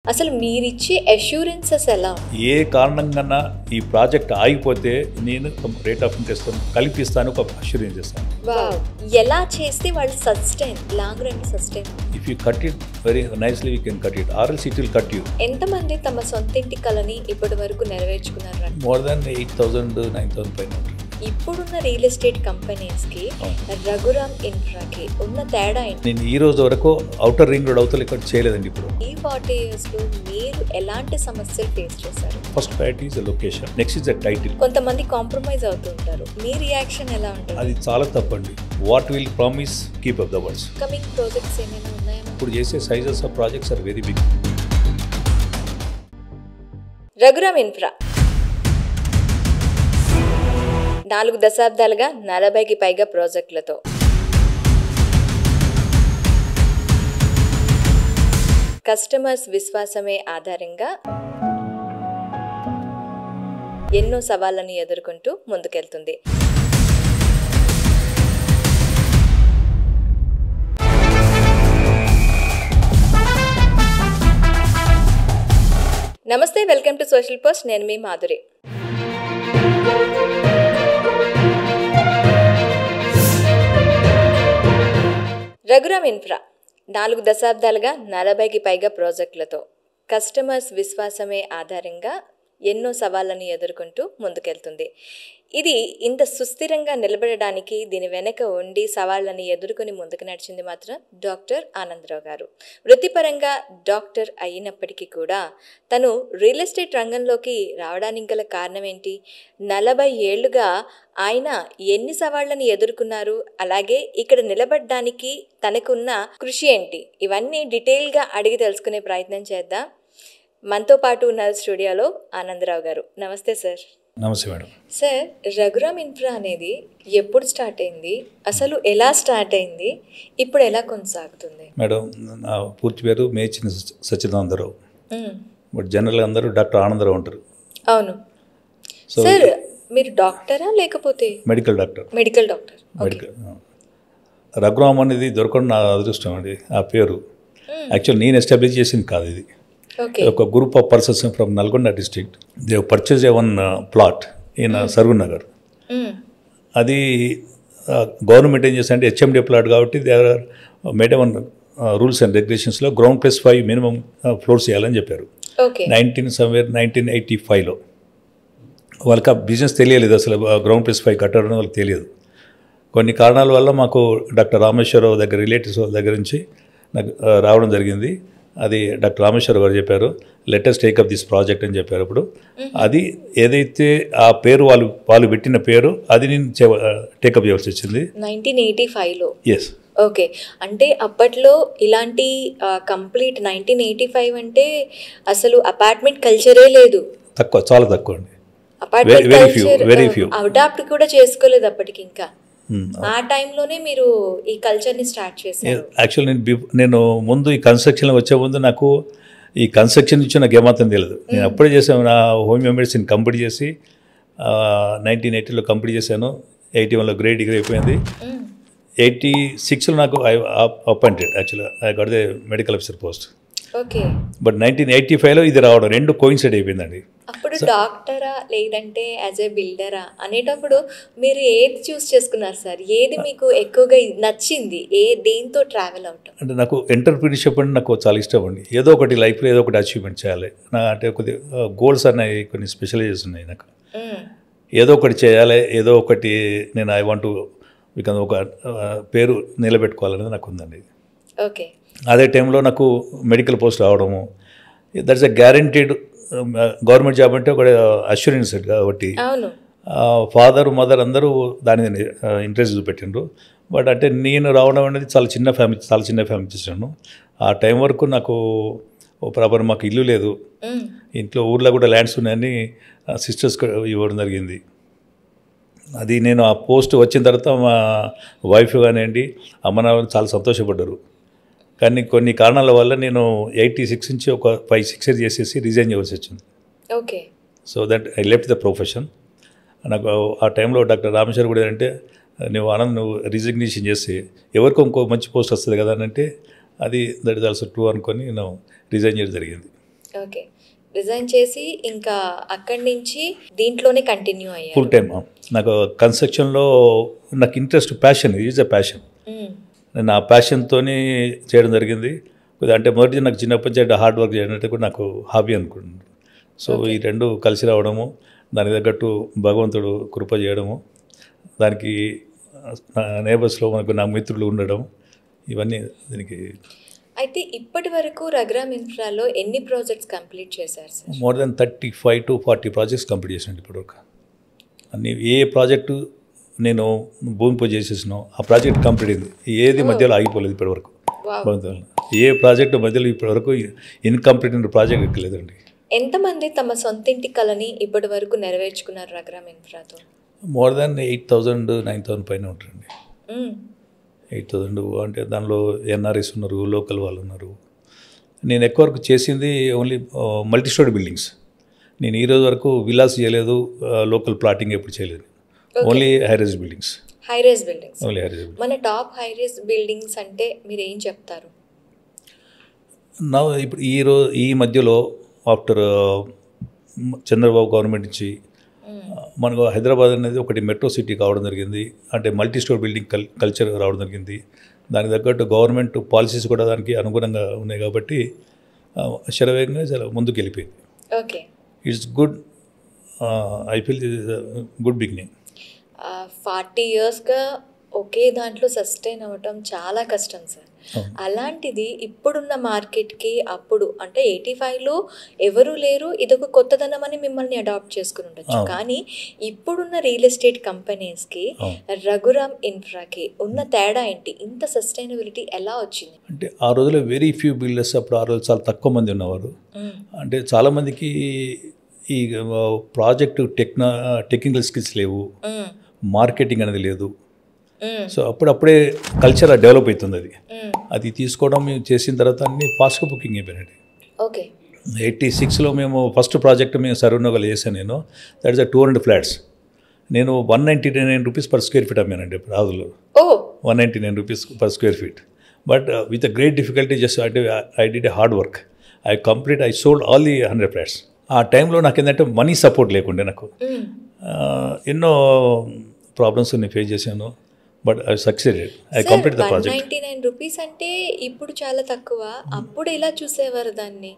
అసలు మీరిచ్చే అష్యూరెన్సెస్ ఎలా? ఏ కారణంగా ఈ ప్రాజెక్ట్ ఆగిపోతే నేను రేట్ ఆఫ్ ఇంట్రెస్ట్ కల్పిస్తాను, ఒక అష్యూరెన్స్ చేస్తాను. వావ్, ఎలా చేస్తే వాళ్ళు sustain long run sustain? If you cut it very nicely you can cut it, or else it will cut you. ఎంతమంది తమ సొంత ఇంటి కలని ఇప్పటి వరకు నెరవేర్చుకున్నారు? మోర్ దాన్ 8,000 9,000 పైన. ఇప్పుడున్న రియల్ ఎస్టేట్ కంపెనీస్కి రఘురామ్ ఇన్ఫ్రాకి ఉన్న తేడా ఏంటి? నేను ఈ రోజు వరకు అవుటర్ రింగ్ రోడ్ అవతల ఇక్కడ చేయలేదండి. ఇప్పుడు ఈ 40 yearsలో మీరు ఎలాంటి సమస్యలు ఫేస్ చేశారు? First priority is the location, next is the title. కొంతమంది కాంప్రమైజ్ అవుతుంటారు, మీ రియాక్షన్ ఎలా ఉంటుంది? అది చాలా తప్పండి. What will promise keep up the words. Coming projects ఏమైనా ఉన్నాయా? ఇప్పుడు చేసే sizes of projects are very big. Raghuram infra 4 దశాబ్దాలుగా 40కి పైగా ప్రాజెక్టులతో కస్టమర్స్ విశ్వాసమే ఆధారంగా ఎన్నో సవాళ్లను ఎదుర్కొంటూ ముందుకెళ్తుంది. నమస్తే, వెల్కమ్ టు సోషల్ పోస్ట్. నేను మీ మాధురి. రఘురామ్ ఇన్ఫ్రా 4 దశాబ్దాలుగా 40కి పైగా ప్రాజెక్టులతో కస్టమర్స్ విశ్వాసమే ఆధారంగా ఎన్నో సవాళ్లను ఎదుర్కొంటూ ముందుకెళ్తుంది. ఇది ఇంత సుస్థిరంగా నిలబడడానికి దీని వెనక ఉండి సవాళ్లను ఎదుర్కొని ముందుకు నడిచింది మాత్రం డాక్టర్ ఆనందరావు గారు. వృత్తిపరంగా డాక్టర్ అయినప్పటికీ కూడా తను రియల్ ఎస్టేట్ రంగంలోకి రావడానికి గల కారణం ఏంటి? 40 ఏళ్లుగా ఆయన ఎన్ని సవాళ్లను ఎదుర్కొన్నారు, అలాగే ఇక్కడ నిలబడడానికి తనకున్న కృషి ఏంటి, ఇవన్నీ డీటెయిల్గా అడిగి తెలుసుకునే ప్రయత్నం చేద్దాం. మనతో పాటు ఉన్న స్టూడియోలో ఆనందరావు గారు. నమస్తే సార్. నమస్తే మేడం. సార్, రఘురామ్ ఇన్ఫ్రా అనేది ఎప్పుడు స్టార్ట్ అయింది, అసలు ఎలా స్టార్ట్ అయింది, ఇప్పుడు ఎలా కొనసాగుతుంది? మేడం, నా పూర్తి పేరు మేచిన సచ్చిదానందరావు, బట్ జనరల్గా అందరూ డాక్టర్ ఆనందరావు అంటారు. అవును సార్. మీరు డాక్టరా లేకపోతే? Medical doctor. Medical doctor. Medical. Raghuram అనేది దొరకడం నా అదృష్టం అండి. ఆ పేరు యాక్చువల్ నేను ఎస్టాబ్లిష్ చేసింది కాదు. ఇది ఒక group of persons from Nalgonda district, they purchase a one plot in Sarvoor Nagar. అది గవర్నమెంట్ ఏం చేస్తే అంటే హెచ్ఎండి ప్లాట్ కాబట్టి they are made one rules and రెగ్యులేషన్స్లో గ్రౌండ్ +5 మినిమం ఫ్లోర్స్ చేయాలని చెప్పారు. 1985లో వాళ్ళకి ఆ బిజినెస్ తెలియలేదు, అసలు గ్రౌండ్ +5 కట్టడం వాళ్ళకి తెలియదు. కొన్ని కారణాల వల్ల మాకు డాక్టర్ రామేశ్వరరావు దగ్గర రిలేటివ్స్ వాళ్ళ దగ్గర నుంచి నాకు రావడం జరిగింది. అది డాక్టర్ రామేశ్వరరావు గారు చెప్పారు, లెటెస్ట్ టేకప్ దిస్ ప్రాజెక్ట్ అని చెప్పారు. అప్పుడు అది ఏదైతే ఆ పేరు వాళ్ళు పెట్టిన పేరు అది నేను టేకప్ చేయాల్సి వచ్చింది 1985లో. ఎస్. ఓకే, అంటే అప్పట్లో ఇలాంటి కంప్లీట్ 1985 అంటే అసలు అపార్ట్మెంట్ కల్చరే లేదు. తక్కువ, చాలా తక్కువ అండి. అపార్ట్మెంట్ కల్చర్ అడాప్ట్ కూడా చేసుకోలేదు అప్పటికి. ఇంకా ఆ టైంలోనే మీరు ఈ కల్చర్ని స్టార్ట్ చేశారు. యాక్చువల్లీ నేను ముందు ఈ కన్స్ట్రక్షన్లో వచ్చే ముందు నాకు ఈ కన్స్ట్రక్షన్ నుంచి నాకు ఏమాత్రం తెలియదు. నేను అప్పుడే చేశాను, నా హోమియో మెడిసిన్ కంప్లీట్ చేసి 1980లో కంప్లీట్ చేశాను. 81లో గ్రేడ్ డిగ్రీ అయిపోయింది. 86లో నాకు అపాయింటెడ్, యాక్చువల్గా I got the medical officer post. Okay, but 1985లో ఇది రావడం రెండు కోయిన్సైడ్ అయిపోయిందండి. అప్పుడు డాక్టరా లేదంటే యాజ్ ఏ బిల్డరా అనేటప్పుడు మీరు ఏది చూస్ చేసుకున్నారు సార్? ఏది మీకు ఎక్కువగా నచ్చింది? దేంతో ట్రావెల్ అవటం? అంటే నాకు ఎంటర్ప్రీనర్షిప్ అంటే నాకు చాలా ఇష్టం అండి. ఏదో ఒకటి లైఫ్లో ఏదో ఒకటి అచీవ్మెంట్ చేయాలి. అంటే కొద్ది గోల్స్ అన్నాయి, కొన్ని స్పెషలైజేషన్ ఉన్నాయి నాకు. ఏదో ఒకటి చేయాలి, ఏదో ఒకటి నేను ఐ వాంట్ టు బికమ్ ఒక పేరు నిలబెట్టుకోవాలనేది నాకు ఉందండి. ఓకే, అదే టైంలో నాకు మెడికల్ పోస్ట్ రావడము, that's a guaranteed government job అంటే ఒక అష్యూరెన్స్ కాబట్టి ఫాదర్ మదర్ అందరూ దాని ఇంట్రెస్ట్ చూపెట్టిండ్రు. బట్ అంటే నేను రావడం అనేది చాలా చిన్న ఫ్యామిలీ చేసాను. ఆ టైం వరకు నాకు ప్రాపర్ మాకు ఇల్లు లేదు, ఇంట్లో ఊర్లో కూడా ల్యాండ్స్ ఉన్నాయని సిస్టర్స్ ఇవ్వడం జరిగింది. అది నేను ఆ పోస్ట్ వచ్చిన తర్వాత మా వైఫ్ కానివ్వండి, అమ్మ నాన్న చాలా సంతోషపడ్డారు. కానీ కొన్ని కారణాల వల్ల నేను 86 నుంచి ఒక 5-6 ఇయర్స్ చేసేసి రిజైన్ చేయవలసి వచ్చింది. Okay, so that I left the profession. నాకు ఆ టైంలో డాక్టర్ రామేశ్వర్ కూడా అంటే నువ్వు రిజిగ్నేషన్ చేసి ఎవరికో ఇంకో మంచి పోస్ట్ వస్తుంది కదా అని అంటే అది దట్ ఇస్ ఆల్సో ట్రూ అనుకొని నేను రిజైన్ చేయడం జరిగింది. ఓకే. రిజైన్ చేసి ఇంకా అక్కడి నుంచి దీంట్లోనే కంటిన్యూ అయ్యారు. Full time. నాకు కన్స్ట్రక్షన్లో నాకు interest, passion, is a passion. నేను ఆ ప్యాషన్తోని చేయడం జరిగింది. అంటే మొదటి నాకు చిన్నప్పటి నుంచి హార్డ్ వర్క్ చేయడం అంటే కూడా నాకు హాబీ అనుకుంటున్నాను. సో ఈ రెండు కలిసి రావడము, దానికి తగ్గట్టు భగవంతుడు కృప చేయడము, దానికి నేబర్స్లో మనకు నా మిత్రులు ఉండడం, ఇవన్నీ దీనికి. అయితే ఇప్పటి వరకు రఘురామ్ ఇన్ఫ్రాలో ఎన్ని ప్రాజెక్ట్స్ కంప్లీట్ చేశారు sir? More than 35 to 40 projects complete చేసాను ఇప్పటివరకు. అన్ని ఏ ప్రాజెక్టు నేను భూమి పూజ చేసేసినో ఆ ప్రాజెక్ట్ కంప్లీట్ అయింది. ఏది మధ్యలో ఆగిపోలేదు ఇప్పటివరకు. ఏ ప్రాజెక్టు మధ్యలో ఇప్పటివరకు ఇన్కంప్లీట్ అయిన ప్రాజెక్ట్ ఎక్కలేదండి. ఎంతమంది తమ సొంతింటి కళని ఇప్పటి వరకు నెరవేర్చుకున్నారు రఘురామ్ ఇన్ఫ్రాతో? మోర్ దాన్ 8,000 9,000 పైన ఉంటారండి. 8,000 అంటే దానిలో ఎన్ఆర్ఎస్ ఉన్నారు, లోకల్ వాళ్ళు ఉన్నారు. నేను ఎక్కువ వరకు చేసింది ఓన్లీ మల్టీ స్టోరీ బిల్డింగ్స్. నేను ఈరోజు వరకు విలాస్ చేయలేదు, లోకల్ ప్లాటింగ్ ఎప్పుడు చేయలేదు. Only high-rise buildings. High-rise buildings. Only high-rise. మన టాప్ హైరైజ్ బిల్డింగ్స్ అంటే మీరు ఏం చెప్తారు? నా ఇప్పుడు ఈ మధ్యలో ఆఫ్టర్ చంద్రబాబు గవర్నమెంట్ నుంచి మనకు హైదరాబాద్ అనేది ఒకటి మెట్రో సిటీ కావడం జరిగింది. అంటే మల్టీ స్టోర్ బిల్డింగ్ కల్చర్ రావడం జరిగింది. దానికి తగ్గట్టు గవర్నమెంట్ పాలసీస్ కూడా దానికి అనుగుణంగా ఉన్నాయి కాబట్టి శరవేగంగా చాలా ముందుకు వెళ్ళిపోయింది. Okay, it's good. I feel good beginning. 40 yearsగా ఒకే దాంట్లో సస్టైన్ అవ్వటం చాలా కష్టం సార్. అలాంటిది ఇప్పుడున్న మార్కెట్కి అప్పుడు అంటే 85లో ఎవరు లేరు, ఇదొక కొత్తదనం అని మిమ్మల్ని అడాప్ట్ చేసుకుని ఉండొచ్చు. కానీ ఇప్పుడున్న రియల్ ఎస్టేట్ కంపెనీస్కి రఘురామ్ ఇన్ఫ్రాకి ఉన్న తేడా ఏంటి? ఇంత సస్టైనబిలిటీ ఎలా వచ్చింది? అంటే ఆ రోజుల్లో వెరీ ఫ్యూ బిల్డర్స్, అప్పుడు ఆ రోజు చాలా తక్కువ మంది ఉన్నవారు. అంటే చాలామందికి ఈ ప్రాజెక్టు టెక్నికల్ స్కిల్స్ లేవు, మార్కెటింగ్ అనేది లేదు. సో అప్పుడప్పుడే కల్చర్ డెవలప్ అవుతుంది. అది తీసుకోవడం మేము చేసిన తర్వాత అన్ని ఫాస్ట్గా బుకింగ్ అయిపోయినాయి. ఓకే, 86లో మేము ఫస్ట్ ప్రాజెక్ట్ మేము సర్వనగర్లో చేశాను. నేను దట్ ఇస్ 200 ఫ్లాట్స్. నేను 199 రూపీస్ పర్ స్క్వేర్ ఫీట్ అమ్మానండి రాజులో. 199 rupees per square feet. But with a great difficulty, just అంటే I did a hard work. I sold all the 100 flats. ఆ టైంలో నాకు ఏంటంటే మనీ సపోర్ట్ లేకుండే. నాకు ఎన్నో ప్రాబ్లమ్స్ నేను ఫేస్ చేశాను. But I succeeded. I complete the project. 199 rupees అంటే ఇప్పుడు చాలా తక్కువ. అప్పుడు ఎలా చూసేవారు దాన్ని?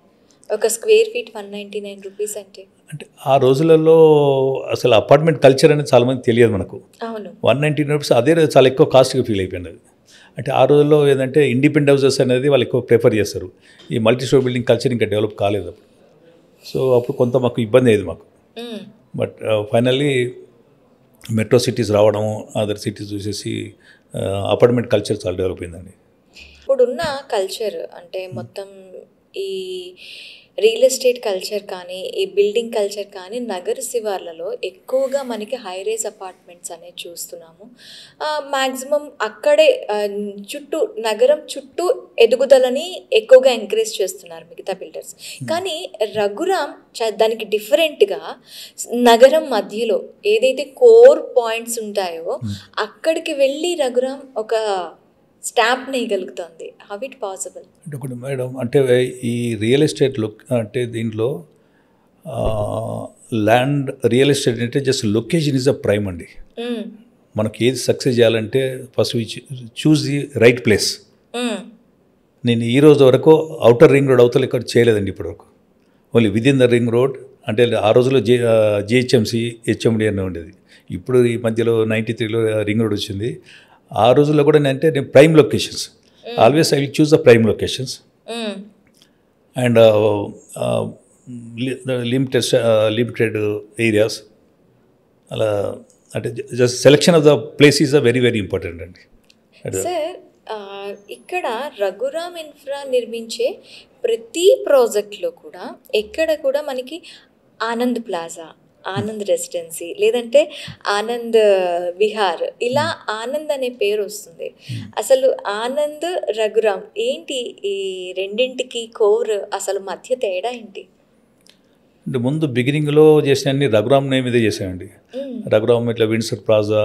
ఒక స్క్వేర్ ఫీట్ 199 రూపీస్ అంటే ఆ రోజులలో అసలు అపార్ట్మెంట్ కల్చర్ అనేది చాలామంది తెలియదు మనకు. అవును, 199 రూపీస్ అదే చాలా ఎక్కువ కాస్ట్గా ఫీల్ అయిపోయింది అది. అంటే ఆ రోజుల్లో ఏంటంటే ఇండిపెండెంట్ హౌసెస్ అనేది వాళ్ళు ఎక్కువ ప్రిఫర్ చేస్తారు. ఈ మల్టీ స్టోర్ బిల్డింగ్ కల్చర్ ఇంకా డెవలప్ కాలేదు అప్పుడు. సో అప్పుడు కొంత మాకు ఇబ్బంది అయ్యేది మాకు. బట్ ఫైనల్లీ మెట్రో సిటీస్ రావడము, అదర్ సిటీస్ చూసేసి అపార్ట్మెంట్ కల్చర్ చాలా డెవలప్ అయిందండి. ఇప్పుడున్న కల్చర్ అంటే మొత్తం ఈ రియల్ ఎస్టేట్ కల్చర్ కానీ ఈ బిల్డింగ్ కల్చర్ కానీ నగర శివార్లలో ఎక్కువగా మనకి హైరైజ్ అపార్ట్మెంట్స్ అనేది చూస్తున్నాము. మ్యాక్సిమం అక్కడే చుట్టూ నగరం చుట్టూ ఎదుగుదలని ఎక్కువగా ఎంకరేజ్ చేస్తున్నారు మిగతా బిల్డర్స్. కానీ రఘురామ్ దానికి డిఫరెంట్గా నగరం మధ్యలో ఏదైతే కోర్ పాయింట్స్ ఉంటాయో అక్కడికి వెళ్ళి రఘురామ్ ఒక స్టాంప్ నేయగలుగుతుంది. How it possible? అంటే ఒకటి మేడం, అంటే ఈ రియల్ ఎస్టేట్లో అంటే దీంట్లో ల్యాండ్ రియల్ ఎస్టేట్ అంటే just location is a prime అండి. మనకి ఏది సక్సెస్ చేయాలంటే first we choose the right place. నేను ఈ రోజు వరకు అవుటర్ రింగ్ రోడ్ అవతల ఇక్కడ చేయలేదండి ఇప్పటివరకు. Only within the ring road. అంటే ఆ రోజుల్లో జిహెచ్ఎంసి హెచ్ఎండి అని ఉండేది. ఇప్పుడు ఈ మధ్యలో 93లో రింగ్ రోడ్ వచ్చింది. ఆ రోజుల్లో కూడా నేను prime locations, always I will choose the prime locations and limited areas. అలా అంటే just selection of the place is a very very important అండి. సార్, ఇక్కడ రఘురామ్ ఇన్ఫ్రా నిర్మించే ప్రతి ప్రాజెక్ట్లో కూడా ఎక్కడ కూడా మనకి ఆనంద్ ప్లాజా, ఆనంద్ రెసిడెన్సీ లేదంటే ఆనంద్ విహార్ ఇలా ఆనంద్ అనే పేరు వస్తుంది. అసలు ఆనంద్ రఘురామ్ ఏంటి ఈ రెండింటికి కోర్? అసలు మధ్య తేడా ఏంటి? అంటే ముందు బిగినింగ్లో చేసిన అన్ని రఘురామ్ నేమ్ మీదే చేశానండి. రఘురామ్ ఇట్లా విండ్సర్ ప్లాజా,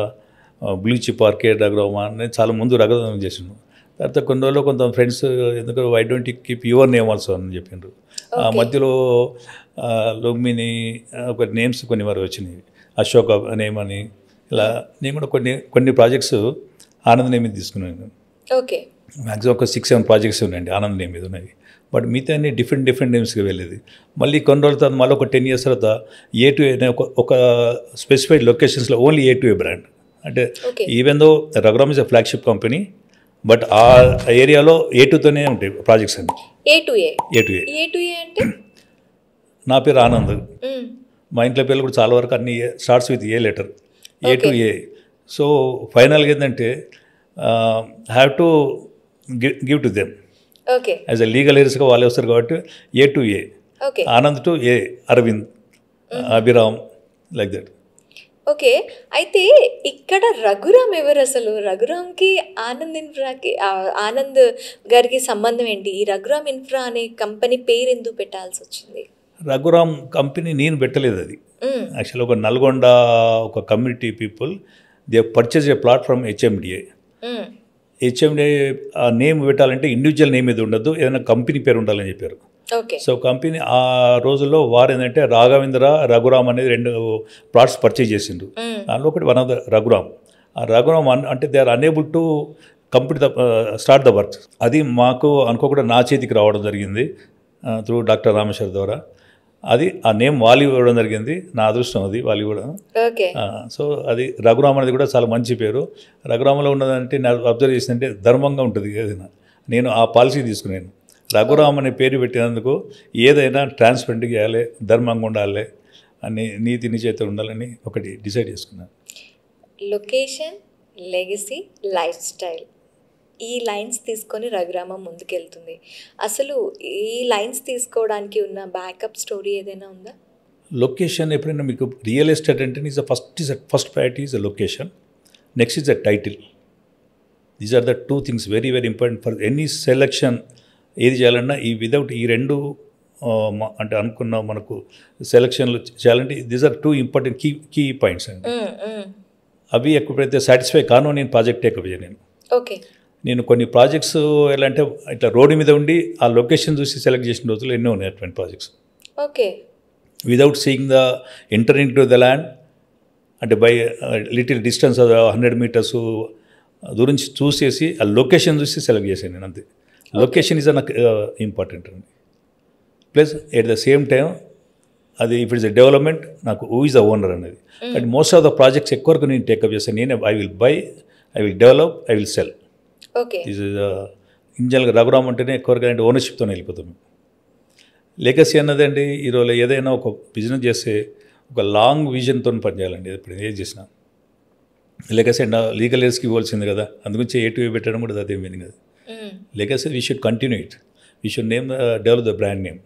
బ్లీచ్ పార్కే రఘురామ్ అనేది చాలా ముందు రఘురామ్ చేసాను. తర్వాత కొన్ని రోజుల్లో కొంత ఫ్రెండ్స్ ఎందుకు why don't keep your name also అని చెప్పిండ్రు. మధ్యలో లుంబిని కొన్ని నేమ్స్ కొన్ని వరకు వచ్చినాయి, అశోక నేమ్ అని. ఇలా నేను కూడా కొన్ని ప్రాజెక్ట్స్ ఆనంద్ నేమ్ మీద తీసుకున్నాను. ఓకే, మ్యాక్సిమం ఒక 6-7 ప్రాజెక్ట్స్ ఉన్నాయండి ఆనంద్ నేమ్ మీద ఉన్నవి. బట్ మిగతా అన్ని డిఫరెంట్ నేమ్స్కి వెళ్ళేది. మళ్ళీ కొన్ని రోజుల తర్వాత మళ్ళీ ఒక 10 years తర్వాత A2A అనే ఒక స్పెసిఫైడ్ లొకేషన్స్లో ఓన్లీ A2A బ్రాండ్. అంటే even though Raghuram is a flagship company, but ఆ ఏరియాలో A2తోనే ఉంటాయి ప్రాజెక్ట్స్ అన్ని. A2A అంటే నా పేరు ఆనంద్, మా ఇంట్లో పేర్లు కూడా చాలా వరకు అన్ని starts with A letter, A2A. So ఫైనల్గా ఏంటంటే have to give to them as a legal ఎయిర్స్గా వాళ్ళే వస్తారు కాబట్టి A2A, Anand to A, Aravind, Abhiram, like that. Okay, అయితే ఇక్కడ రఘురామ్ ఎవరు అసలు? రఘురామ్కి ఆనంద్ ఇన్ఫ్రాకి ఆనంద్ గారికి సంబంధం ఏంటి? ఈ రఘురామ్ ఇన్ఫ్రా అనే కంపెనీ పేరు ఎందుకు పెట్టాల్సి వచ్చింది? రఘురామ్ కంపెనీ నేను పెట్టలేదు, అది యాక్చువల్లీ ఒక నల్గొండ ఒక community people they purchase A plot from HMDA. HMDA name పెట్టాలంటే ఇండివిజువల్ నేమ్ ఏది ఉండదు, ఏదైనా కంపెనీ పేరు ఉండాలని చెప్పారు. సో కంపెనీ ఆ రోజుల్లో వారు ఏంటంటే రాఘవేంద్ర, రఘురామ్ అనేది 2 ప్లాట్స్ పర్చేజ్ చేసిండ్రు. దానిలో ఒకటి వన్ ఆఫ్ ద రఘురామ్. ఆ రఘురామ్ అంటే they are unable to complete the start the work. అది మాకు అనుకోకుండా నా చేతికి రావడం జరిగింది త్రూ డాక్టర్ రామేశ్వర్ ద్వారా. అది ఆ నేమ్ వాళ్ళు ఇవ్వడం జరిగింది, నా అదృష్టం అది వాళ్ళు ఇవ్వడం. సో అది రఘురామ్ అనేది కూడా చాలా మంచి పేరు. రఘురామలో ఉన్నదంటే నేను అబ్జర్వ్ చేసిందంటే ధర్మంగా ఉంటుంది ఏదైనా. నేను ఆ పాలసీ తీసుకున్నాను, రఘురామ్ అనే పేరు పెట్టినందుకు ఏదైనా ట్రాన్స్పరెంట్గా చేయాలి, ధర్మంగా ఉండాలి అని, నీతి నిజేత ఉండాలని ఒకటి డిసైడ్ చేసుకున్నాను. లొకేషన్, లెగసీ, లైఫ్ స్టైల్, ఈ లైన్స్ తీసుకొని రఘురామం ముందుకెళ్తుంది. అసలు ఈ లైన్స్ తీసుకోవడానికి ఉన్న బ్యాకప్ స్టోరీ ఏదైనా ఉందా? లొకేషన్ ఎప్పుడైనా మీకు రియల్ ఎస్టేట్ అంటే first priority is the location, next is the title. These are the 2 things very important for any selection. ఏది చేయాలన్నా వితౌట్ ఈ 2 అంటే అనుకున్న మనకు సెలక్షన్లు చేయాలంటే these are 2 important key points అండి. అవి ఎప్పుడైతే సాటిస్ఫై కానో నేను ప్రాజెక్ట్ టేకప్ చేయను. నేను కొన్ని ప్రాజెక్ట్స్ ఎలా అంటే ఇట్లా రోడ్డు మీద ఉండి ఆ లొకేషన్ చూసి సెలెక్ట్ చేసిన రోజులు ఎన్నో ఉన్నాయి అటువంటి projects. Without seeing the entering to the land, అంటే బై లిటిల్ డిస్టెన్స్ 100 meters దూరం చూసేసి ఆ లొకేషన్ చూసి సెలెక్ట్ చేశాను నేను, అంతే. లొకేషన్ ఈజ్ నాకు ఇంపార్టెంట్ అండి. Plus at the same time అది ఇఫ్ ఇట్స్ ఎ డెవలప్మెంట్ నాకు హూ ఈజ్ ద ఓనర్ అనేది. But most of the projects ఎక్కువగా నేను టేకప్ చేస్తాను. నేనే I will buy, I will develop, I will sell. This is ఇంజనల్గా రఘురామ్ అంటేనే ఎక్కువగా అంటే ఓనర్షిప్తోనే వెళ్ళిపోతాం. లెగసీ అన్నదండి ఈరోజు ఏదైనా ఒక బిజినెస్ చేస్తే ఒక లాంగ్ విజన్తో పనిచేయాలండి. ఇప్పుడు ఏం చేసినా లెగసీ అండ్ లీగల్ ఎయిర్స్కి ఇవ్వాల్సింది కదా, అందుగురించి A2A పెట్టడం కూడా అదే మీనింగ్. అది legacy we should continue it, we should name develop the brand name,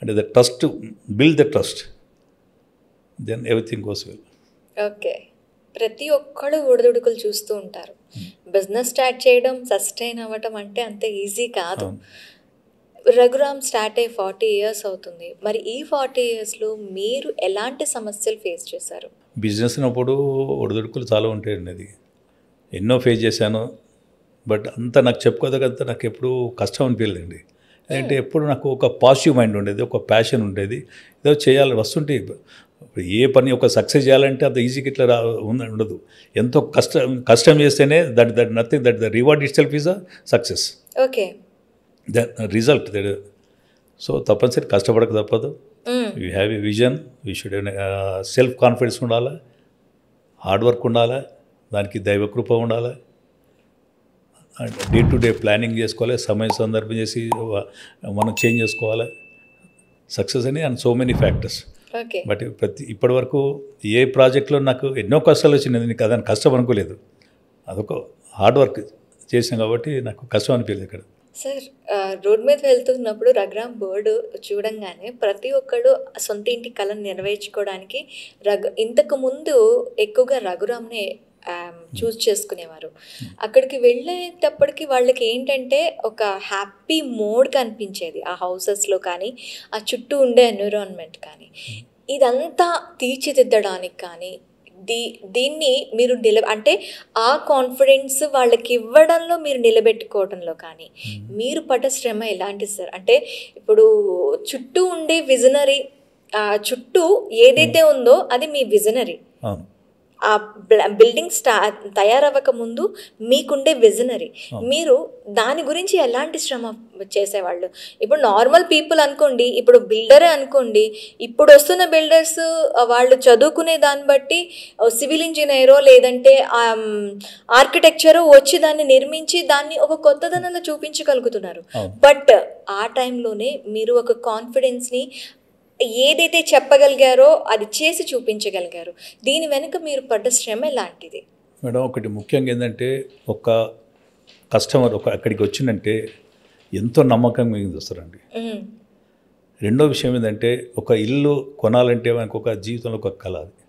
అంటే the trust, build the trust, then everything goes well. Okay, ప్రతి ఒక్కళ్ళు ఒడిదుడుకులు చూస్తూ ఉంటారు. బిజినెస్ స్టార్ట్ చేయడం, సస్టైన్ అవ్వటం అంటే అంత ఈజీ కాదు. రఘురామ్ స్టార్ట్ అయ్యి 40 years అవుతుంది. మరి ఈ 40 yearsలో మీరు ఎలాంటి సమస్యలు ఫేస్ చేశారు? బిజినెస్ అన్నప్పుడు ఒడిదుడుకులు చాలా ఉంటాయండి. అది ఎన్నో ఫేస్ చేశాను. బట్ అంతా నాకు చెప్పుకోదగ్గంత నాకు ఎప్పుడు కష్టం అనిపించలేదండి. అంటే ఎప్పుడు నాకు ఒక పాజిటివ్ మైండ్ ఉండేది, ఒక ప్యాషన్ ఉండేది, ఏదో చేయాలని వస్తుంటే. ఏ పని ఒక సక్సెస్ చేయాలంటే అంత ఈజీగా ఇట్లా ఉండదు. ఎంతో కష్టం చేస్తేనే that nothing, that the reward it self is a success. The result that. So తప్పనిసరి కష్టపడక తప్పదు. You have a vision, you should self confidence ఉండాలి, హార్డ్ వర్క్ ఉండాలి, దానికి దైవకృప ఉండాలి, డే టు డే ప్లానింగ్ చేసుకోవాలి, సమయ సందర్భం చేసి మనం చేంజ్ చేసుకోవాలి. సక్సెస్ అని and so many factors. But ఇప్పటి వరకు ఏ ప్రాజెక్ట్లో నాకు ఎన్నో కష్టాలు వచ్చినాయి. నీకు అదని కష్టం అనుకోలేదు, అదొక హార్డ్ వర్క్ చేసాం కాబట్టి నాకు కష్టం అనిపించలేదు ఇక్కడ. సార్, రోడ్ మీద వెళ్తున్నప్పుడు రఘురామ్ బోర్డు చూడంగానే ప్రతి ఒక్కడు సొంత ఇంటి కళను నెరవేర్చుకోవడానికి ఇంతకు ముందు ఎక్కువగా రఘురామ్నే చూస్ చేసుకునేవారు. అక్కడికి వెళ్ళేటప్పటికి వాళ్ళకి ఏంటంటే ఒక హ్యాపీ మోడ్ కనిపించేది ఆ హౌసెస్లో కానీ, ఆ చుట్టూ ఉండే ఎన్విరాన్మెంట్ కానీ. ఇదంతా తీర్చిదిద్దడానికి కానీ దీన్ని మీరు అంటే ఆ కాన్ఫిడెన్స్ వాళ్ళకి ఇవ్వడంలో మీరు నిలబెట్టుకోవడంలో కానీ మీరు పడ్డ శ్రమ ఎలాంటిది సార్? అంటే ఇప్పుడు చుట్టూ ఉండే విజనరీ, చుట్టూ ఏదైతే ఉందో అది మీ విజనరీ. ఆ బిల్డింగ్ తయారవ్వక ముందు మీకుండే విజనరీ, మీరు దాని గురించి ఎలాంటి శ్రమ చేసేవాళ్ళు? ఇప్పుడు నార్మల్ పీపుల్ అనుకోండి, ఇప్పుడు బిల్డరే అనుకోండి, ఇప్పుడు వస్తున్న బిల్డర్స్ వాళ్ళు చదువుకునే దాన్ని బట్టి సివిల్ ఇంజనీరో లేదంటే ఆర్కిటెక్చరో వచ్చి దాన్ని నిర్మించి దాన్ని ఒక కొత్తదనంలో చూపించగలుగుతున్నారు. బట్ ఆ టైంలోనే మీరు ఒక కాన్ఫిడెన్స్ని ఏదైతే చెప్పగలిగారో అది చేసి చూపించగలిగారు. దీని వెనుక మీరు పడ్డ శ్రమ ఎలాంటిది? మేడం, ఒకటి ముఖ్యంగా ఏంటంటే ఒక కస్టమర్ అక్కడికి వచ్చిందంటే ఎంతో నమ్మకంగా మిగిలి వస్తారండి. రెండో విషయం ఏంటంటే ఒక ఇల్లు కొనాలంటే మనకు ఒక జీవితంలో ఒక కళ, అది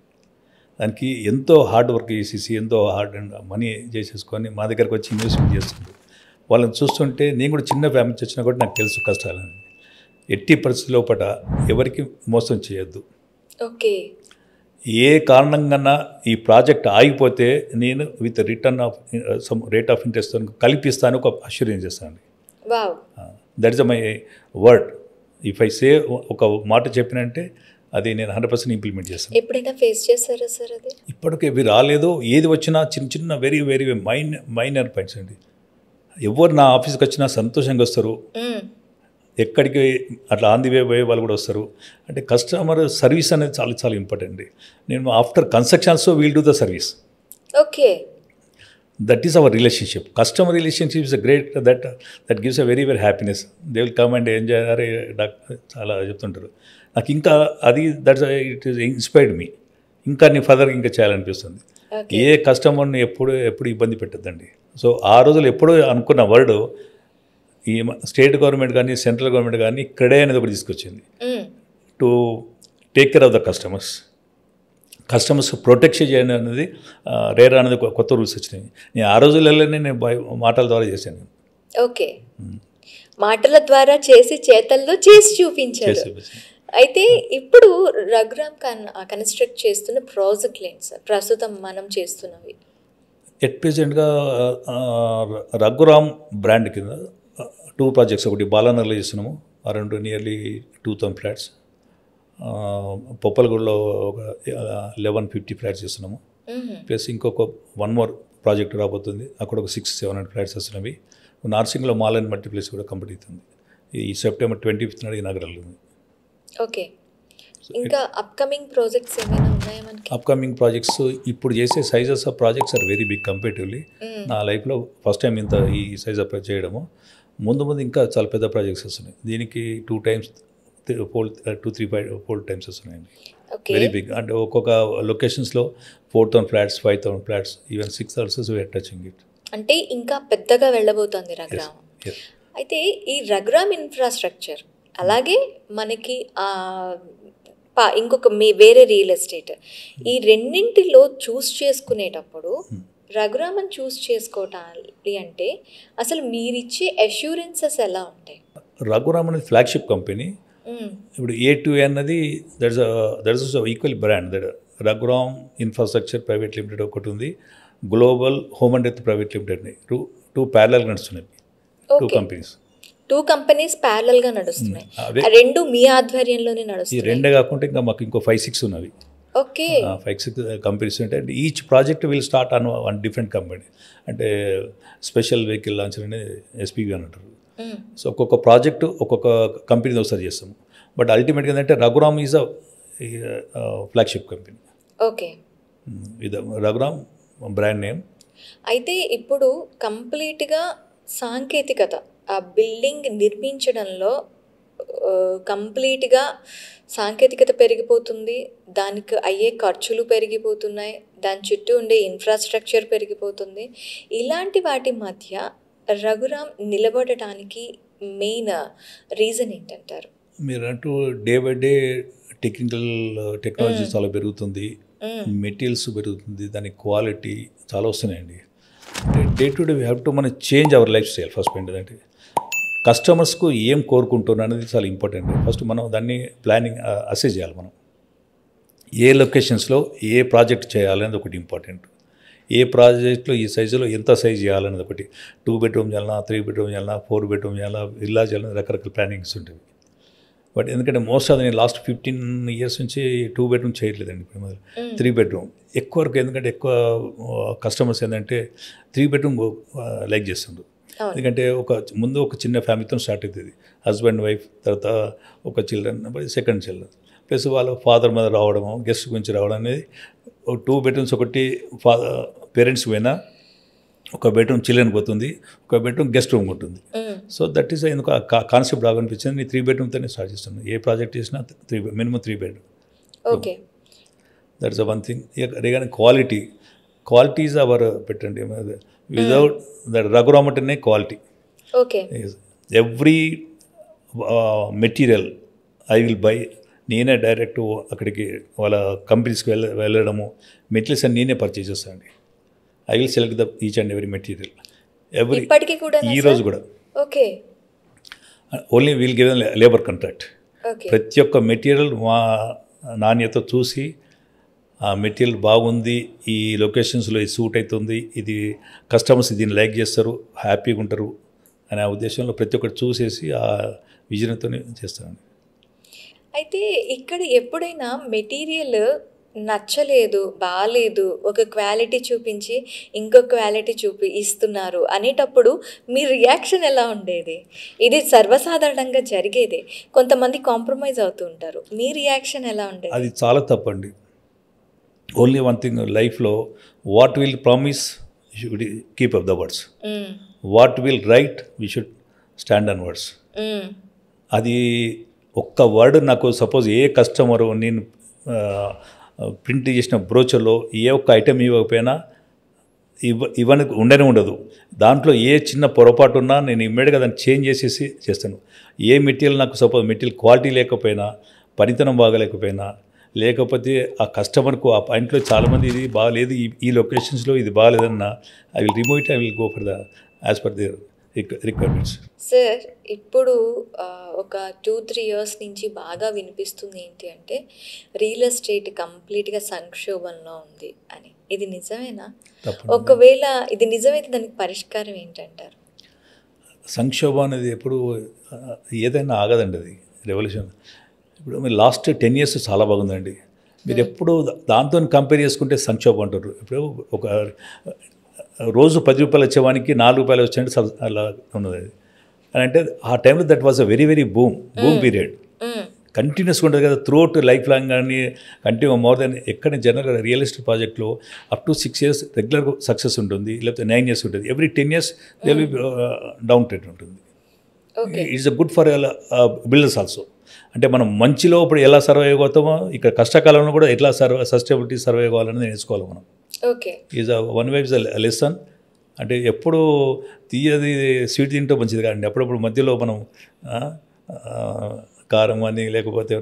దానికి ఎంతో హార్డ్ వర్క్ చేసేసి ఎంతో హార్డ్ అండ్ మనీ చేసేసుకొని మా దగ్గరకు వచ్చి ఇన్వెస్ట్మెంట్ చేస్తుంది. వాళ్ళని చూస్తుంటే నేను కూడా చిన్న ఫ్యామిలీ వచ్చినా కూడా నాకు తెలుసు కష్టాలని. ఎట్టి పరిస్థితి లోపల ఎవరికి మోసం చేయొద్దు. ఓకే. ఏ కారణంగా ఈ ప్రాజెక్ట్ ఆగిపోతే నేను with return of some rate of interest కల్పిస్తాను, ఒక అష్యూరెన్స్ చేస్తాను. That is my word. If I say ఒక మాట చెప్పినంటే అది నేను 100% ఇంప్లిమెంట్ చేస్తాను. ఎప్పుడైనా ఫేస్ చేస్తారా సార్ అది? ఇప్పటికే ఇవి రాలేదు. ఏది వచ్చినా చిన్న చిన్న వెరీ వెరీ మైనర్ పాయింట్స్ అండి. ఎవరు నా ఆఫీస్కి వచ్చినా సంతోషంగా వస్తారు. ఎక్కడికి అట్లా ఆన్ ది వే పోయే వాళ్ళు కూడా వస్తారు. అంటే కస్టమర్ సర్వీస్ అనేది చాలా చాలా ఇంపార్టెంట్ అండి. నేను after constructions will do the service. Okay. That is our relationship. Customer relationship is a great that gives a very very happiness. They will come and enjoy. అరే డాక్టర్ చాలా చెప్తుంటారు నాకు. ఇంకా అది that's it is inspired me. ఇంకా నేను further ఇంకా చేయాలనిపిస్తుంది. ఏ కస్టమర్ని ఎప్పుడు ఇబ్బంది పెట్టద్దండి. సో ఆ రోజులు ఎప్పుడూ అనుకున్న వర్డ్ ఈ స్టేట్ గవర్నమెంట్ కానీ సెంట్రల్ గవర్నమెంట్ కానీ క్రెడే అనేది ఒకటి తీసుకొచ్చింది. To take care of the customers protect చేయడం అనేది రేరా అనేది కొత్త రూల్స్ వచ్చినాయి. నేను ఆ రోజులలోనే నేను మాటల ద్వారా చేశాను. ఓకే. మాటల ద్వారా చేసి చేతల్లో చేసి చూపించారు. అయితే ఇప్పుడు రఘురామ్ కన్స్ట్రక్ట్ చేస్తున్న ప్రాజెక్టులు ఏంటి సార్ ప్రస్తుతం మనం చేస్తున్నవి? ఎట్ ప్రెజెంట్గా రఘురామ్ బ్రాండ్ కింద 2 ప్రాజెక్ట్స్, ఒకటి బాలానగర్లో చేస్తున్నాము, అరౌండ్ నియర్లీ 2000 ఫ్లాట్స్. పొప్పలగూడలో ఒక 1150 ఫ్లాట్స్ చేస్తున్నాము. ప్లస్ ఇంకొక 1 మోర్ ప్రాజెక్ట్ రాబోతుంది, అక్కడ ఒక 600-700 ఫ్లాట్స్ వస్తున్నవి. నార్సింగ్లో మాల్ అండ్ మల్టీప్లెక్స్ కూడా కంప్లీట్ అవుతుంది. ఈ సెప్టెంబర్ 25th నాడు ఇనాగరల్ ఉంది. ఓకే. ఇంకా అప్కమింగ్ ప్రాజెక్ట్స్ ఏమైనా ఉన్నాయా మనకి? అప్కమింగ్ ప్రాజెక్ట్స్ ఇప్పుడు చేసే sizes of projects are very big comparatively. నా లైఫ్లో ఫస్ట్ టైం ఇంత ఈ సైజ్ ఆఫ్ చేయడము. ముందు ఇంకా చాలా పెద్ద ప్రాజెక్ట్స్ వస్తున్నాయి. దీనికి 2 times 2-3-4 times వస్తున్నాయండి. Very big. అంటే ఒక్కొక్క లొకేషన్స్లో 4000 flats, 5000 flats, even 6 also we are touching it. అంటే ఇంకా పెద్దగా వెళ్ళబోతోంది రఘురామ్. అయితే ఈ రఘురామ్ ఇన్ఫ్రాస్ట్రక్చర్ అలాగే మనకి ఇంకొక వేరే రియల్ ఎస్టేట్, ఈ రెండింటిలో చూస్ చేసుకునేటప్పుడు రఘురామన్ చూస్ చేసుకోవటాలి అంటే అసలు మీరిచ్చే అష్యూరెన్సెస్ ఎలా ఉంటాయి? రఘురామ్ అనేది ఫ్లాగ్షిప్ కంపెనీ. ఇప్పుడు A2A అన్నది that's equal brand. That Raghuram infrastructure private limited ఒకటి ఉంది, global home and death private limited. 2 parallel నడుస్తున్నాయి. 2 కంపెనీస్ ప్యారలల్గా నడుస్తున్నాయి. రెండు మీ ఆధ్వర్యంలోనే నడుస్తున్నాయి. ఈ రెండే కాకుండా ఇంకా మాకు ఇంకో 5-6 ఉన్నవి. ఓకే. 5-6 కంపెనీస్ ఉంటాయి. Each project will start on one different company. అంటే స్పెషల్ వెహికల్ లాంచ్ అనేది SPV అని అంటారు. సో ఒక్కొక్క ప్రాజెక్టు ఒక్కొక్క కంపెనీతో ఒకసారి చేస్తాము. బట్ అల్టిమేట్గా ఏంటంటే Raghuram is a flagship company. Okay. ఇది రఘురామ్ బ్రాండ్ నేమ్. అయితే ఇప్పుడు కంప్లీట్గా సాంకేతికత ఆ బిల్డింగ్ నిర్మించడంలో కంప్లీట్గా సాంకేతికత పెరిగిపోతుంది, దానికి అయ్యే ఖర్చులు పెరిగిపోతున్నాయి, దాని చుట్టూ ఉండే ఇన్ఫ్రాస్ట్రక్చర్ పెరిగిపోతుంది. ఇలాంటి వాటి మధ్య రఘురామ్ నిలబడటానికి మెయిన్ రీజన్ ఏంటంటారు? మీరు అంటూ డే బై డే టెక్నాలజీ చాలా పెరుగుతుంది, మెటీరియల్స్ పెరుగుతుంది, దాని క్వాలిటీ చాలా వస్తున్నాయండి. Day to day we have to మనం change our life style. First ఏంటంటే కస్టమర్స్కు ఏం కోరుకుంటున్నారు అనేది చాలా ఇంపార్టెంట్. ఫస్ట్ మనం దాన్ని ప్లానింగ్ అసెస్ చేయాలి. మనం ఏ లొకేషన్స్లో ఏ ప్రాజెక్ట్ చేయాలనేది ఒకటి ఇంపార్టెంట్. ఏ ప్రాజెక్ట్లో ఈ సైజులో ఎంత సైజ్ చేయాలనేది ఒకటి. 2 బెడ్రూమ్ చేయాలన్నా, 3 బెడ్రూమ్ చేయాలన్నా, 4 బెడ్రూమ్ చేయాలా, విల్లా చేయాలన్నా రకరకాల ప్లానింగ్స్ ఉంటాయి. బట్ ఎందుకంటే మోస్ట్ ఆఫ్ నేను లాస్ట్ 15 ఇయర్స్ నుంచి 2 బెడ్రూమ్ చేయట్లేదండి. ఇప్పుడు మొదలు 3 బెడ్రూమ్ ఎక్కువ వరకు. ఎందుకంటే ఎక్కువ కస్టమర్స్ ఏంటంటే 3 బెడ్రూమ్ లైక్ చేస్తుండ్రు. ఎందుకంటే ముందు ఒక చిన్న ఫ్యామిలీతో స్టార్ట్ అవుతుంది. హస్బెండ్ వైఫ్, తర్వాత ఒక చిల్డ్రన్, సెకండ్ చిల్డ్రన్, ప్లస్ వాళ్ళ ఫాదర్ మదర్ రావడము, గెస్ట్ గురించి రావడం అనేది. 2 బెడ్రూమ్స్ ఒకటి పేరెంట్స్ పోయినా, ఒక బెడ్రూమ్ చిల్డ్రన్ పోతుంది, ఒక బెడ్రూమ్ గెస్ట్ రూమ్ ఉంటుంది. సో దట్ ఈస్ ఎందుకు కాన్సెప్ట్ బాగా అనిపించింది. నేను 3 బెడ్రూమ్తోనే స్టార్ట్ చేస్తాను. ఏ ప్రాజెక్ట్ చేసినా minimum 3 bedroom. Okay, that is one thing. Regarding quality is our పెట్టండి. వితౌట్ దట్ రఘురామ్ అంటేనే quality. Okay, every material I will by. నేనే డైరెక్ట్ అక్కడికి వాళ్ళ కంపెనీస్కి వెళ్ళడము, మెటీరియల్స్ అన్ని నేనే పర్చేజ్ చేస్తానండి. I will select the each and every material. ఈ రోజు కూడా okay, only will give labour contract. Okay, ప్రతి ఒక్క మెటీరియల్ మా నాణ్యత చూసి, ఆ మెటీరియల్ బాగుంది, ఈ లొకేషన్స్లో ఇది సూట్ అవుతుంది, ఇది కస్టమర్స్ దీన్ని లైక్ చేస్తారు, హ్యాపీగా ఉంటారు అనే ఉద్దేశంలో ప్రతి ఒక్కటి చూసేసి ఆ విజన్తోనే చేస్తానండి. అయితే ఇక్కడ ఎప్పుడైనా మెటీరియల్ నచ్చలేదు, బాగాలేదు, ఒక క్వాలిటీ చూపించి ఇంకో క్వాలిటీ ఇస్తున్నారు అనేటప్పుడు మీ రియాక్షన్ ఎలా ఉండేది? ఇది సర్వసాధారణంగా జరిగేదే, కొంతమంది కాంప్రమైజ్ అవుతూ ఉంటారు. మీ రియాక్షన్ ఎలా ఉండేది? అది చాలా తప్పండి. ఓన్లీ వన్ థింగ్ లైఫ్లో, what will promise should keep up the words, what will write we should stand on words. అది ఒక్క వర్డ్ నాకు సపోజ్ ఏ కస్టమరు నేను ప్రింట్ చేసిన బ్రోచర్లో ఏ ఒక్క ఐటెం ఇవ్వకపోయినా ఉండనే ఉండదు. దాంట్లో ఏ చిన్న పొరపాటు ఉన్నా నేను ఇమ్మీడియట్గా దాన్ని చేంజ్ చేసేసి చేస్తాను. ఏ మెటీరియల్ నాకు సపోజ్ మెటీరియల్ క్వాలిటీ లేకపోయినా, పనితనం బాగలేకపోయినా, లేకపోతే ఆ కస్టమర్కు ఆ పాయింట్లో చాలామంది ఇది బాగాలేదు, ఈ లొకేషన్స్లో ఇది బాగాలేదన్నా, I will remove it, I will go for the as per the requirements. Sir, ఇప్పుడు ఒక 2-3 ఇయర్స్ నుంచి బాగా వినిపిస్తుంది ఏంటి అంటే, రియల్ ఎస్టేట్ కంప్లీట్గా సంక్షోభంలో ఉంది అని. ఇది నిజమేనా? ఒకవేళ ఇది నిజమైతే దానికి పరిష్కారం ఏంటంటారు? సంక్షోభం అనేది ఎప్పుడు ఏదైనా ఆగదండి, అది రెవల్యూషన్. ఇప్పుడు మీరు లాస్ట్ 10 ఇయర్స్ చాలా బాగుందండి. మీరు ఎప్పుడు దాంతో కంపేర్ చేసుకుంటే సంక్షోభం అంటారు. ఇప్పుడు ఒక రోజు 10 రూపాయలు వచ్చేవానికి 4 రూపాయలు వచ్చేయండి అలా ఉన్నది. అని అంటే ఆ టైంలో that was a very very boom period. కంటిన్యూస్గా ఉంటుంది కదా త్రూఅవుట్ లైఫ్ లాంగ్. కానీ కంటిన్యూ మోర్ దెన్ ఎక్కడ జనరల్గా రియల్ ఎస్టేట్ ప్రాజెక్ట్లో up to 6 years regular success ఉంటుంది, లేకపోతే 9 ఇయర్స్ ఉంటుంది. Every 10 years they will be down trend ఉంటుంది. It's a good for builders also. అంటే మనం మంచిలో ఇప్పుడు ఎలా సర్వైవ్ అవుతామో, ఇక్కడ కష్టకాలంలో కూడా ఎట్లా సస్టైనబిలిటీ సర్వైవ్ అవ్వాలని నేర్చుకోవాలి మనం. Okay, is one way is a lesson. అంటే ఎప్పుడు తీయది స్వీట్ తింటే మంచిది కాదండి. అప్పుడప్పుడు మధ్యలో మనం కారం అని లేకపోతే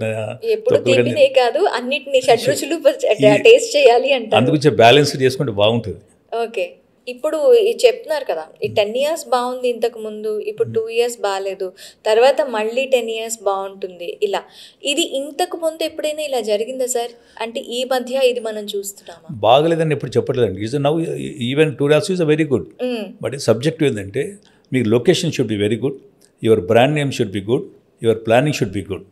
అందుకు బ్యాలెన్స్ చేసుకుంటే బాగుంటుంది. ఓకే, ఇప్పుడు చెప్తున్నారు కదా, ఈ 10 ఇయర్స్ బాగుంది ఇంతకు ముందు, ఇప్పుడు 2 ఇయర్స్ బాగాలేదు, తర్వాత మళ్ళీ 10 ఇయర్స్ బాగుంటుంది ఇలా. ఇది ఇంతకు ముందు ఎప్పుడైనా ఇలా జరిగిందా సార్? అంటే ఈ మధ్య ఇది మనం చూస్తున్నామా? బాగలేదని ఎప్పుడు చెప్పట్లేదండి. Is now even 2 years is very good. But subject ఏంటంటే, మీకు location should be very good, your brand name should be good, your planning should be good.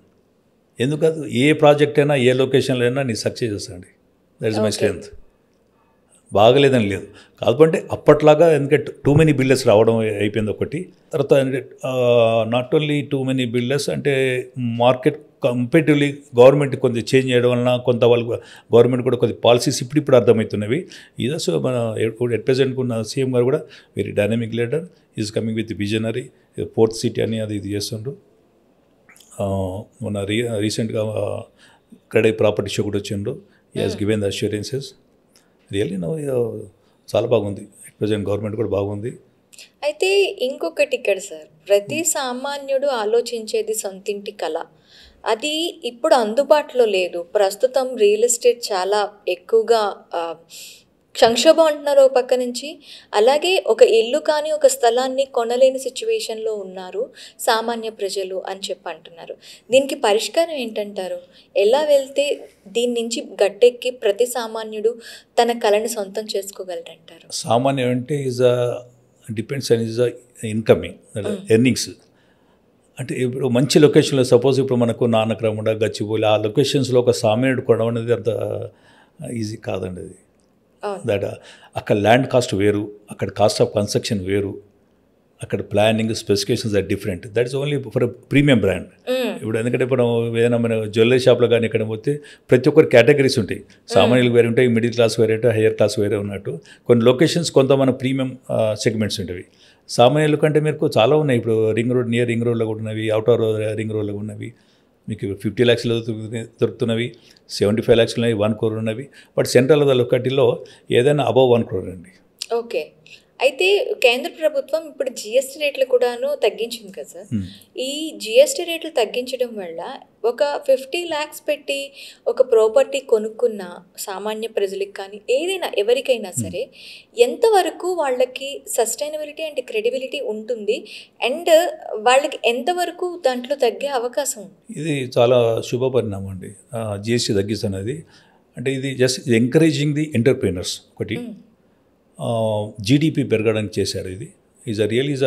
ఎందుకంటే ఏ ప్రాజెక్ట్ అయినా ఏ లొకేషన్లో అయినా నేను సక్సెస్ చేస్తానండి. That is my strength. బాగలేదని లేదు, కాకపోతే అప్పట్లాగా ఎందుకంటే టూ మెనీ బిల్డర్స్ రావడం అయిపోయింది ఒకటి. తర్వాత not only too many builders, అంటే మార్కెట్ కంపేటివ్లీ గవర్నమెంట్ కొంచెం చేంజ్ చేయడం వలన కొంత వాళ్ళు గవర్నమెంట్ కూడా కొద్ది పాలసీస్ ఇప్పుడు అర్థమవుతున్నవి. ఇది సో మన ఎట్ ప్రెజెంట్ ఉన్న సీఎం గారు కూడా very dynamic leader, is coming with visionary. 4th city అని అది ఇది చేస్తుండ్రు. మన రీసెంట్గా క్రెడిట్ ప్రాపర్టీ షో కూడా వచ్చిండ్రు. He has given the assurances. Really చాలా బాగుంది. ఎట్ ప్రజెంట్ గవర్నమెంట్ కూడా బాగుంది. అయితే ఇంకొకటి ఇక్కడ సార్, ప్రతి సామాన్యుడు ఆలోచించేది సొంతింటి కళ. అది ఇప్పుడు అందుబాటులో లేదు. ప్రస్తుతం రియల్ ఎస్టేట్ చాలా ఎక్కువగా సంక్షోభం అంటున్నారు ఒక పక్క నుంచి, అలాగే ఒక ఇల్లు కానీ ఒక స్థలాన్ని కొనలేని సిచ్యువేషన్లో ఉన్నారు సామాన్య ప్రజలు అని చెప్పి అంటున్నారు. దీనికి పరిష్కారం ఏంటంటారు? ఎలా వెళ్తే దీని నుంచి గట్టెక్కి ప్రతి సామాన్యుడు తన కళని సొంతం చేసుకోగలరంటారు? సామాన్యం అంటే డిపెండ్స్ ఆన్ ఇన్కమింగ్ ఎర్నింగ్స్. అంటే ఇప్పుడు మంచి లొకేషన్లో సపోజ్ ఇప్పుడు మనకు నానక్రమణ, గచ్చిబౌలి ఆ లొకేషన్స్లో ఒక సామాన్యుడు కొనడం అనేది అంత ఈజీ కాదండి. అది దట్ అక్కడ ల్యాండ్ కాస్ట్ వేరు, అక్కడ కాస్ట్ ఆఫ్ కన్స్ట్రక్షన్ వేరు, అక్కడ planning specifications are different. That is only for premium brand. ఇప్పుడు ఎందుకంటే ఇప్పుడు ఏదైనా మన జ్యువెలరీ షాప్లో కానీ ఎక్కడ పోతే ప్రతి ఒక్కరు కేటగిరీస్ ఉంటాయి. సామాన్యులకు వేరే ఉంటాయి, మిడిల్ క్లాస్ వేరే ఉంటాయి, హయ్యర్ క్లాస్ వేరే ఉన్నట్టు. కొన్ని లొకేషన్స్ కొంత మన ప్రీమియం సెగ్మెంట్స్ ఉంటాయి. సామాన్యుల కంటే మీకు చాలా ఉన్నాయి. ఇప్పుడు రింగ్ రోడ్, నియర్ రింగ్ రోడ్లో కూడా ఉన్నవి, అవుటర్ రింగ్ రోడ్లో ఉన్నవి, మీకు 50 lakhsలో దొరుకుతున్నవి, 75 lakhs ఉన్నవి, 1 crore ఉన్నవి. బట్ సెంట్రల్ లొకాలిటీలో ఏదైనా అబవ్ 1 crore అండి. ఓకే. అయితే కేంద్ర ప్రభుత్వం ఇప్పుడు జిఎస్టీ రేట్లు కూడాను తగ్గించింది కదా సార్. ఈ జిఎస్టీ రేట్లు తగ్గించడం వల్ల ఒక 50 lakhs పెట్టి ఒక ప్రాపర్టీ కొనుక్కున్న సామాన్య ప్రజలకు కానీ ఏదైనా ఎవరికైనా సరే ఎంతవరకు వాళ్ళకి సస్టైనబిలిటీ అండ్ క్రెడిబిలిటీ ఉంటుంది, అండ్ వాళ్ళకి ఎంతవరకు దాంట్లో తగ్గే అవకాశం ఉంది? ఇది చాలా శుభ పరిణామం అండి జిఎస్టీ తగ్గిస్తున్నది. అంటే ఇది జస్ట్ ఎంకరేజింగ్ ది ఎంటర్ప్రీనర్స్. ఒకటి జీడిపి పెరగడానికి చేశారు. ఇది is real is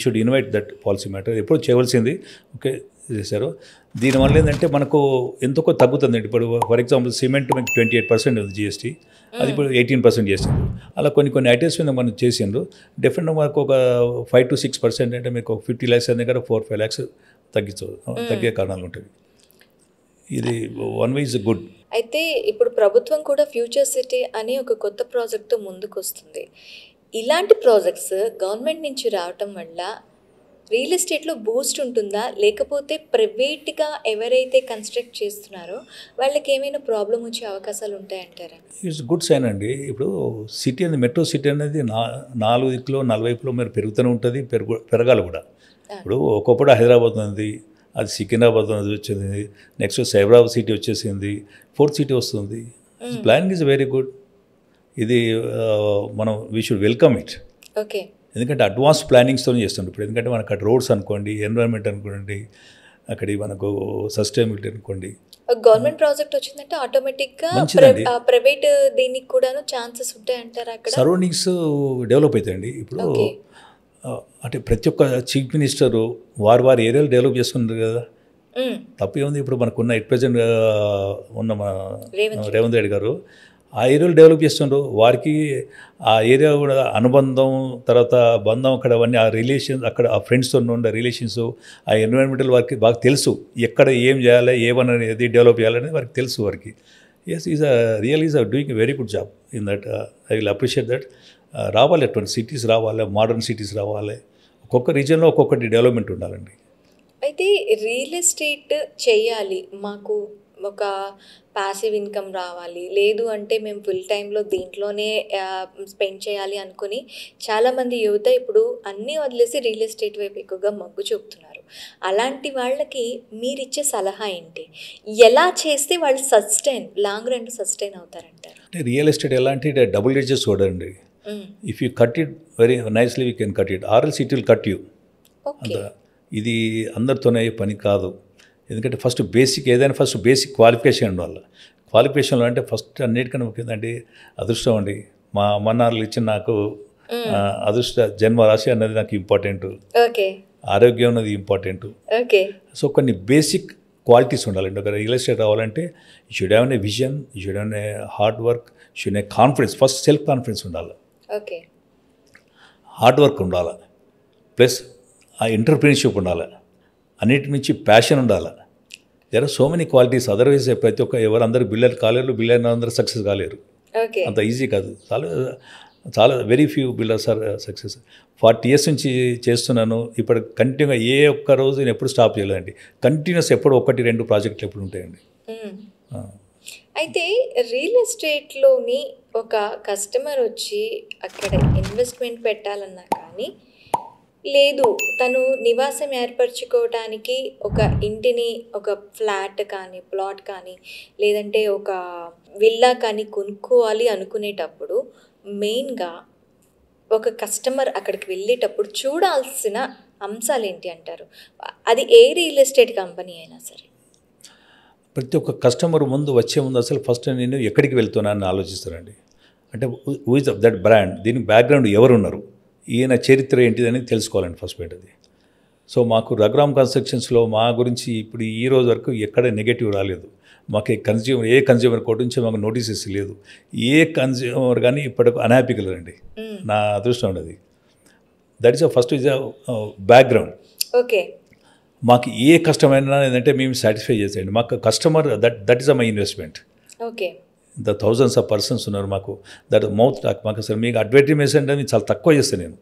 should invite that policy matter. ఎప్పుడు చేయవలసింది ఓకే చేశారు. దీనివల్ల ఏంటంటే మనకు ఎంతో తగ్గుతుంది. ఇప్పుడు ఫర్ ఎగ్జాంపుల్ సిమెంట్ మనకి 28% ఉంది జిఎస్టీ, అది ఇప్పుడు 18% చేసిండ్రు. అలా కొన్ని ఐటమ్స్ మీద మనం చేసిండ్రు. డెఫినెట్గా మనకు ఒక 5 to 6% అంటే మీకు 50 lakhs అనే కదా 4-5 lakhs తగ్గే కారణాలు ఉంటాయి. ఇది వన్ వే ఇస్ గుడ్. అయితే ఇప్పుడు ప్రభుత్వం కూడా ఫ్యూచర్ సిటీ అని ఒక కొత్త ప్రాజెక్ట్తో ముందుకు వస్తుంది. ఇలాంటి ప్రాజెక్ట్స్ గవర్నమెంట్ నుంచి రావటం వల్ల రియల్ ఎస్టేట్లో బూస్ట్ ఉంటుందా, లేకపోతే ప్రైవేట్గా ఎవరైతే కన్స్ట్రక్ట్ చేస్తున్నారో వాళ్ళకి ఏమైనా ప్రాబ్లం వచ్చే అవకాశాలు ఉంటాయంటారా? ఇట్స్ గుడ్ సైన్ అండి. ఇప్పుడు సిటీ అనేది మెట్రో సిటీ అనేది 4 దిక్కులో 4 వైపులో మీరు పెరుగుతూనే ఉంటుంది, పెరగాలి కూడా. ఇప్పుడు ఒకప్పుడు హైదరాబాద్ ఉంది, అది సికింద్రాబాద్ వచ్చింది, నెక్స్ట్ సైబరాబాద్ సిటీ వచ్చేసింది, 4th సిటీ వస్తుంది. Planning is very good. ఇది మనం we should welcome it. Okay. ఎందుకంటే అడ్వాన్స్ ప్లానింగ్స్తో చేస్తుంటాం. ఇప్పుడు ఎందుకంటే మనకు అక్కడ రోడ్స్ అనుకోండి, ఎన్విరాన్మెంట్ అనుకోండి, అక్కడ మనకు సస్టైనబిలిటీ అనుకోండి. గవర్నమెంట్ ప్రాజెక్ట్ వచ్చిందంటే ఆటోమేటిక్గా ప్రైవేట్ దీనికి కూడాను ఛాన్సెస్ ఉంటాయంటారా? అక్కడ సరౌండింగ్స్ డెవలప్ అవుతాయండి. ఇప్పుడు అంటే ప్రతి ఒక్క చీఫ్ మినిస్టరు వారి ఏరియాలు డెవలప్ చేసుకున్నారు కదా, తప్పేముంది. ఇప్పుడు మనకున్న ఎట్ ప్రజెంట్ ఉన్న రేవంత్ రెడ్డి గారు ఆ ఏరియాలు డెవలప్ చేస్తుండ్రు. వారికి ఆ ఏరియా కూడా అనుబంధం, తర్వాత బంధం, అక్కడ అవన్నీ ఆ రిలేషన్స్, అక్కడ ఆ ఫ్రెండ్స్తో ఉండే రిలేషన్స్, ఆ ఎన్విరాన్మెంటల్ వారికి బాగా తెలుసు. ఎక్కడ ఏం చేయాలి, ఏమనేది డెవలప్ చేయాలనేది వారికి తెలుసు వారికి. Yes is real is doing very good job in that. I will appreciate that. రావాలి, అటువంటి సిటీస్ రావాలి, మోడర్న్ సిటీస్ రావాలి. ఒక్కొక్క రీజన్లో ఒక్కొక్కటి డెవలప్మెంట్ ఉండాలండి. అయితే రియల్ ఎస్టేట్ చేయాలి, మాకు ఒక ప్యాసివ్ ఇన్కమ్ రావాలి, లేదు అంటే మేము ఫుల్ టైంలో దీంట్లోనే స్పెండ్ చేయాలి అనుకుని చాలామంది యువత ఇప్పుడు అన్నీ వదిలేసి రియల్ ఎస్టేట్ వైపు ఎక్కువగా మొగ్గు చూపుతున్నారు. అలాంటి వాళ్ళకి మీరిచ్చే సలహా ఏంటి? ఎలా చేస్తే వాళ్ళు లాంగ్ రన్ సస్టైన్ అవుతారంటారు? అంటే రియల్ ఎస్టేట్ ఎలా అంటే డబుల్ ఎడ్జెస్ చూడండి. If you cut it very nicely we can cut it, or else it will cut you. ఇది అందరితోనే పని కాదు. ఎందుకంటే ఫస్ట్ బేసిక్ ఏదైనా ఫస్ట్ బేసిక్ క్వాలిఫికేషన్ ఉండాలి. క్వాలిఫికేషన్లో అంటే ఫస్ట్ అన్నిటికన్నా ముఖ్యందండి అదృష్టం అండి. మా అమ్మనాన్నలు ఇచ్చిన నాకు అదృష్ట జన్మ రాశి అన్నది నాకు ఇంపార్టెంట్, ఆరోగ్యం అన్నది ఇంపార్టెంట్. సో కొన్ని బేసిక్ క్వాలిటీస్ ఉండాలండి. ఒక రియల్ ఎస్టేట్ రావాలంటే you should have a vision, you should have a hard work, you should have confidence. First self confidence ఉండాలి, హార్డ్ వర్క్ ఉండాలి, ప్లస్ ఆ ఎంటర్ప్రీనర్షిప్ ఉండాలి, అన్నిటి నుంచి ప్యాషన్ ఉండాలి. There are so many qualities. Otherwise ప్రతి ఒక్క ఎవరందరూ బిల్డర్ కాలేరు, బిల్డర్ అందరూ సక్సెస్ కాలేరు. అంత ఈజీ కాదు. చాలా very few builders are success. 40 years నుంచి చేస్తున్నాను. ఇప్పుడు కంటిన్యూగా ఏ ఒక్క రోజు నేను ఎప్పుడు స్టాప్ చేయలేదండి. కంటిన్యూస్ ఎప్పుడు 1-2 ప్రాజెక్టులు ఎప్పుడు ఉంటాయండి. అయితే రియల్ ఎస్టేట్లోని ఒక కస్టమర్ వచ్చి అక్కడ ఇన్వెస్ట్మెంట్ పెట్టాలన్నా కానీ లేదు, తను నివాసం ఏర్పరచుకోవటానికి ఒక ఇంటిని, ఒక ఫ్లాట్ కానీ, ప్లాట్ కానీ, లేదంటే ఒక విల్లా కానీ కొనుక్కోవాలి అనుకునేటప్పుడు మెయిన్‌గా ఒక కస్టమర్ అక్కడికి వెళ్ళేటప్పుడు చూడాల్సిన అంశాలేంటి అంటారు? అది ఏ రియల్ ఎస్టేట్ కంపెనీ అయినా సరే. ప్రతి ఒక్క కస్టమర్ ముందు వచ్చే ముందు అసలు ఫస్ట్ నేను ఎక్కడికి వెళ్తున్నానని ఆలోచిస్తానండి. అంటే హూ ఇస్ దట్ బ్రాండ్, దీనికి బ్యాక్గ్రౌండ్ ఎవరున్నారు, ఈయన చరిత్ర ఏంటిది అనేది తెలుసుకోవాలండి ఫస్ట్ పాయింట్ అది. సో మాకు రఘురామ్ కన్స్ట్రక్షన్స్లో మా గురించి ఇప్పుడు ఈ రోజు వరకు ఎక్కడ నెగటివ్ రాలేదు. మాకు ఏ కన్జ్యూమర్ కోర్టు నుంచి మాకు నోటీసెస్ లేదు. ఏ కన్జ్యూమర్ కానీ ఇప్పటికి అన్హ్యాపీగా లేదండి. నా అదృష్టం ఉండదు. That is first is background. Okay. మాకు ఏ కస్టమర్ ఏంటంటే మేము సాటిస్ఫై చేసేయండి. మాకు customer that is my investment. Okay. The thousands of persons ఉన్నారు మాకు. That mouth talk. మాకు అసలు మీకు అడ్వర్టైజ్మెంట్ అనేది చాలా తక్కువ చేస్తాను నేను.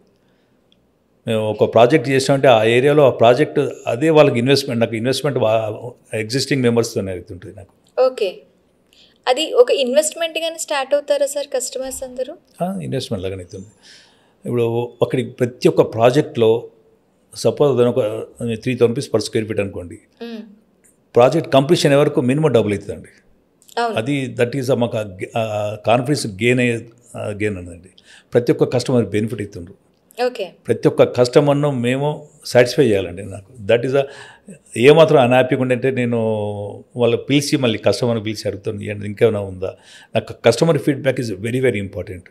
మేము ఒక ప్రాజెక్ట్ చేసామంటే ఆ ఏరియాలో ఆ ప్రాజెక్ట్ అదే వాళ్ళకి ఇన్వెస్ట్మెంట్, నాకు ఇన్వెస్ట్మెంట్ ఎగ్జిస్టింగ్ మెంబర్స్తోనే అవుతుంటుంది నాకు. ఓకే. అది ఒక ఇన్వెస్ట్మెంట్గానే స్టార్ట్ అవుతారా సార్ కస్టమర్స్ అందరూ? ఇన్వెస్ట్మెంట్ లాగానే అవుతుంది. ఇప్పుడు అక్కడికి ప్రతి ఒక్క ప్రాజెక్ట్లో సపోజ్ దాని ఒక 3,000 రూపీస్ పర్ స్క్వేర్ ఫీట్ అనుకోండి. ప్రాజెక్ట్ కంప్లీషన్ వరకు మినిమం డబుల్ అవుతుందండి. అది దట్ ఈస్ మాకు కాన్ఫిడెన్స్ గెయిన్ అన్నదండి. ప్రతి ఒక్క కస్టమర్ బెనిఫిట్ అవుతుండ్రు. ఓకే. ప్రతి ఒక్క కస్టమర్ను మేము సాటిస్ఫై చేయాలండి. నాకు దట్ ఈస్ ఏమాత్రం అన్హ్యాపీగా ఉండంటే నేను వాళ్ళు పిలిచి మళ్ళీ కస్టమర్ని పిలిచి అడుగుతాను ఇంకేమైనా ఉందా. నాకు customer feedback is very very important.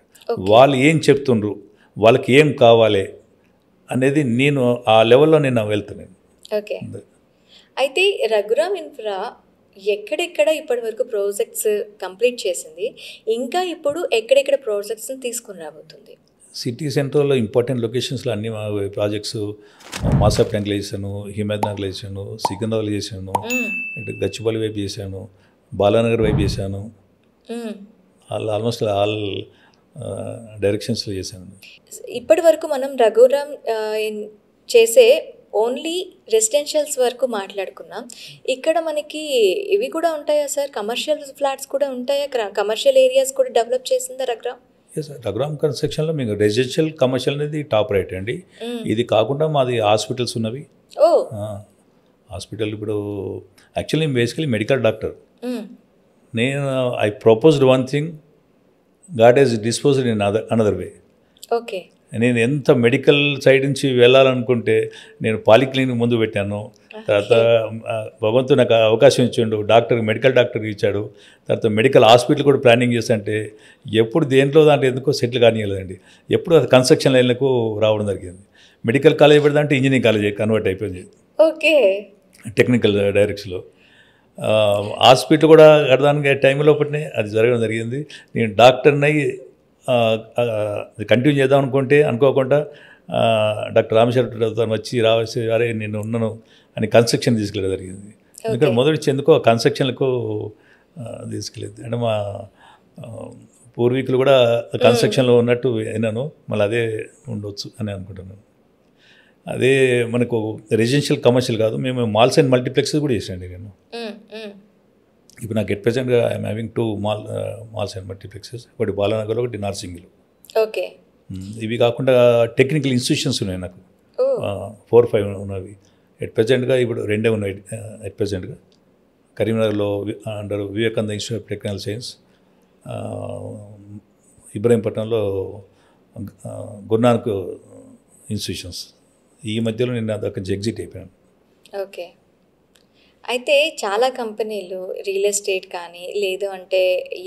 వాళ్ళు ఏం చెప్తుండ్రు, వాళ్ళకి ఏం కావాలి అనేది నేను ఆ లెవెల్లో నేను వెళ్తున్నాను. ఓకే. అయితే రఘురామ్ ఇన్ఫ్రా ఎక్కడెక్కడ ఇప్పటి వరకు ప్రాజెక్ట్స్ కంప్లీట్ చేసింది, ఇంకా ఇప్పుడు ఎక్కడెక్కడ ప్రాజెక్ట్స్ని తీసుకుని రాబోతుంది? సిటీ సెంటర్లో ఇంపార్టెంట్ లొకేషన్స్లో అన్ని ప్రాజెక్ట్స్ మాసాప్ ట్యాంక్లో చేశాను, హిమాయత్నగర్లో చేశాను, సికింద్రాబాద్లో చేశాను, ఇటు గచ్చిబౌలి వైపు చేశాను, బాలానగర్ వైపు చేశాను. ఆల్మోస్ట్ ఆల్ డైరెక్షన్స్లో చేశాను. ఇప్పటి వరకు మనం రఘురామ్ చేసే ఓన్లీ రెసిడెన్షియల్స్ వరకు మాట్లాడుకున్నాం. ఇక్కడ మనకి ఇవి కూడా ఉంటాయా సార్? కమర్షియల్ ఫ్లాట్స్ కూడా ఉంటాయా? కమర్షియల్ ఏరియాస్ కూడా డెవలప్ చేసిందా రఘురామ్? ఎస్, రఘురామ్ కన్స్ట్రక్షన్లో మీకు రెసిడెన్షియల్ కమర్షియల్ అనేది టాప్ రైట్ అండి. ఇది కాకుండా మాది హాస్పిటల్స్ ఉన్నవి. హాస్పిటల్ ఇప్పుడు యాక్చువల్లీ బేసికలీ మెడికల్ డాక్టర్. నేను I proposed one thing, God he's disposed in another way. Okay. నేను ఎంత మెడికల్ సైడ్ నుంచి వెళ్ళాలనుకుంటే నేను పాలిక్లినిక్ ముందు పెట్టాను. తర్వాత భగవంతుడు నాకు అవకాశం ఇచ్చిండు, మెడికల్ డాక్టర్ ఇచ్చాడు. తర్వాత మెడికల్ హాస్పిటల్ కూడా ప్లానింగ్ చేస్తుంటే ఎప్పుడు దేంట్లో దాంట్లో ఎందుకో సెటిల్ కానియలేదండి. ఎప్పుడు అది కన్స్ట్రక్షన్ లైన్లకు రావడం జరిగింది. మెడికల్ కాలేజ్ పెడదంటే ఇంజనీరింగ్ కాలేజ్ కన్వర్ట్ అయిపోయింది. ఓకే. టెక్నికల్ డైరెక్షన్లో హాస్పిటల్ కూడా కడదానికి టైంలో పట్టినాయి, అది జరగడం జరిగింది. నేను డాక్టర్ని కంటిన్యూ చేద్దాం అనుకోకుండా డాక్టర్ రామశరణ వచ్చి రావాల్సి అరే నేను ఉన్నాను అని కన్స్ట్రక్షన్ తీసుకెళ్ళడం జరిగింది. ఎందుకంటే మొదటి ఎందుకో కన్స్ట్రక్షన్లకు తీసుకెళ్ళేది. అంటే మా పూర్వీకులు కూడా కన్స్ట్రక్షన్లో ఉన్నట్టు విన్నాను, మళ్ళీ అదే ఉండొచ్చు అని అనుకుంటున్నాను. అదే మనకు రెసిడెన్షియల్ కమర్షియల్ కాదు, మేము మాల్స్ అండ్ మల్టీప్లెక్సెస్ కూడా చేసాండి నేను. ఇప్పుడు నాకు ఎట్ ప్రెసెంట్గా I'm having 2 malls and multiplexes, ఒకటి బాలానగర్లో, ఒకటి నార్సింగిలో. ఓకే. ఇవి కాకుండా టెక్నికల్ ఇన్స్టిట్యూషన్స్ ఉన్నాయి నాకు 4-5 ఉన్నవి. ఎట్ ప్రెసెంట్గా ఇప్పుడు 2 ఉన్నాయి. ఎట్ ప్రెసెంట్గా కరీంనగర్లో under Vivekananda institute of technical science, ఇబ్రహీంపట్నంలో గురునానక్ ఇన్స్టిట్యూషన్స్. ఈ మధ్యలో నేను అక్కడి నుంచి ఎగ్జిట్ అయిపోయాను. ఓకే. అయితే చాలా కంపెనీలు రియల్ ఎస్టేట్ కానీ, లేదు అంటే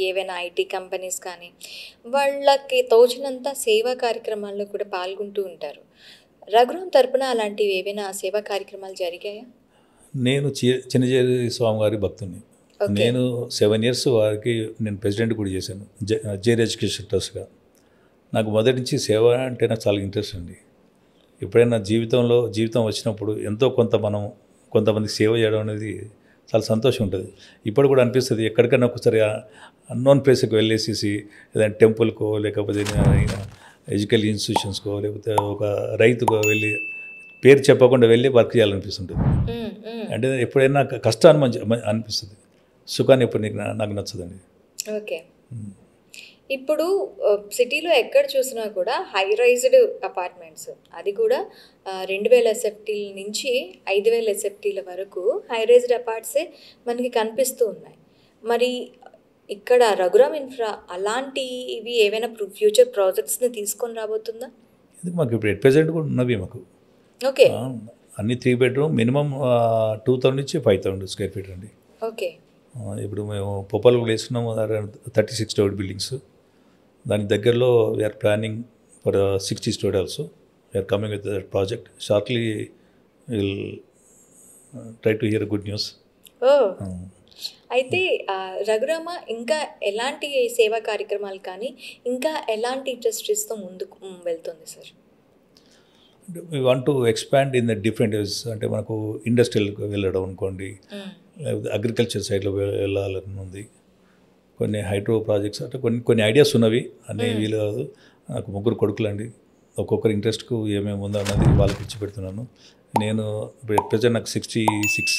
ఏవైనా ఐటీ కంపెనీస్ కానీ వాళ్ళకి తోచినంత సేవా కార్యక్రమాల్లో కూడా పాల్గొంటూ ఉంటారు. రఘురామ్ తరపున అలాంటివి ఏవైనా సేవా కార్యక్రమాలు జరిగాయా? నేను చిన్నజీరి స్వామి గారి భక్తుని. నేను 7 years వారికి నేను ప్రెసిడెంట్ కూడా చేశాను జేర్ ఎడ్యుకేషన్ ట్రస్ట్గా. నాకు మొదటి నుంచి సేవ అంటే నాకు చాలా ఇంట్రెస్ట్ అండి. ఎప్పుడైనా జీవితం వచ్చినప్పుడు ఎంతో కొంతమందికి సేవ చేయడం అనేది చాలా సంతోషం ఉంటుంది. ఇప్పుడు కూడా అనిపిస్తుంది, ఎక్కడికైనా ఒకసారి అన్నోన్ ప్లేస్కి వెళ్ళేసి ఏదైనా టెంపుల్కో, లేకపోతే ఎడ్యుకేషన్ ఇన్స్టిట్యూషన్స్కో, లేకపోతే ఒక రైతుకో వెళ్ళి పేరు చెప్పకుండా వెళ్ళి వర్క్ చేయాలనిపిస్తుంటుంది. అంటే ఎప్పుడైనా కష్టాన్ని అనిపిస్తుంది, సుఖాన్ని ఎప్పుడు నాకు నచ్చదండి. ఓకే. ఇప్పుడు సిటీలో ఎక్కడ చూసినా కూడా హై రైజ్డ్ అపార్ట్మెంట్స్, అది కూడా 2000 ఎస్ఎఫ్టీల నుంచి 5000 ఎస్ఎఫ్టీల వరకు హై రైజ్డ్ అపార్ట్సే మనకి కనిపిస్తూ ఉన్నాయి. మరి ఇక్కడ రఘురామ్ ఇన్ఫ్రా అలాంటివి ఏవైనా ఫ్యూచర్ ప్రాజెక్ట్స్ని తీసుకొని రాబోతుందా? ఇది మాకు ఇప్పుడు ఎట్ ప్రెజెంట్ కూడా ఉన్నవి మాకు. ఓకే. అన్ని 3 బెడ్రూమ్ మినిమం 2000 నుంచి 5000 స్క్వేర్ ఫీట్ అండి. ఓకే. ఇప్పుడు మేము పొప్పలు వేసుకున్నాము 36 స్టోరీ బిల్డింగ్స్. దాని దగ్గరలో we are planning for 60 story also. We are coming with that project shortly. Will try to hear good news. అయితే రఘురామ ఇంకా ఎలాంటి సేవా కార్యక్రమాలు కానీ ఇంకా ఎలాంటి ఇండస్ట్రీస్తో ముందుకు వెళ్తుంది sir? We want to expand in the different ways. అంటే మనకు ఇండస్ట్రియల్కి వెళ్ళడం అనుకోండి, లేకపోతే అగ్రికల్చర్ సైడ్లో వెళ్ళాలని ఉంది. కొన్ని హైడ్రో ప్రాజెక్ట్స్ అంటే కొన్ని ఐడియాస్ ఉన్నవి. అన్నీ వీలు కాదు. నాకు 3 కొడుకులండి. ఒక్కొక్కరి ఇంట్రెస్ట్కు ఏమేమి ఉందో అన్నది వాళ్ళకి ఇచ్చి పెడుతున్నాను. నేను ఇప్పుడు ప్రజెంట్ నాకు 66.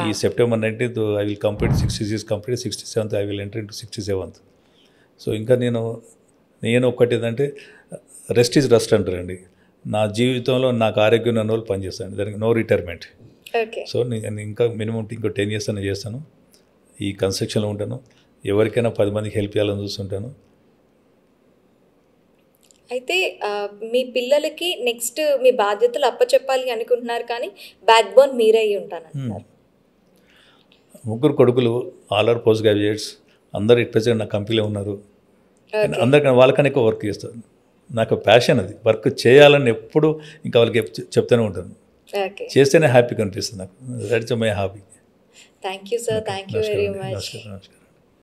ఈ September 19th I will complete 66 complete. 67th I will enter into 67th. So ఇంకా నేను ఒక్కటి ఏంటంటే రెస్ట్ ఈజ్ రస్ట్ అంటారండి. నా జీవితంలో నాకు ఆరోగ్యం ఉన్న వాళ్ళు పనిచేస్తాను. దానికి నో రిటైర్మెంట్. సో నేను ఇంకా మినిమం ఇంకో 10 years అన్న చేస్తాను. ఈ కన్స్ట్రక్షన్లో ఉంటాను. ఎవరికైనా 10 మందికి హెల్ప్ చేయాలని చూస్తుంటాను. అయితే మీ పిల్లలకి నెక్స్ట్ మీ బాధ్యతలు అప్పచెప్పాలి అనుకుంటున్నారు, కానీ బ్యాక్ బోన్ మీరే అయ్యి ఉంటానంటున్నారు. 3 కొడుకులు ఆల్ ఆర్ పోస్ట్ గ్రాడ్యుయేట్స్. అందరూ ఇట్ ప్రెజెంట్ నా కంపెనీలో ఉన్నారు. అందరికన్నా వాళ్ళకన్నా ఎక్కువ వర్క్ చేస్తాను. నాకు ప్యాషన్ అది. వర్క్ చేయాలని ఎప్పుడు ఇంకా వాళ్ళకి చెప్తూనే ఉంటాను. చేస్తేనే హ్యాపీగా అనిపిస్తుంది నాకు. That's my hobby. Thank you sir. Thank you very much. నమస్కారం.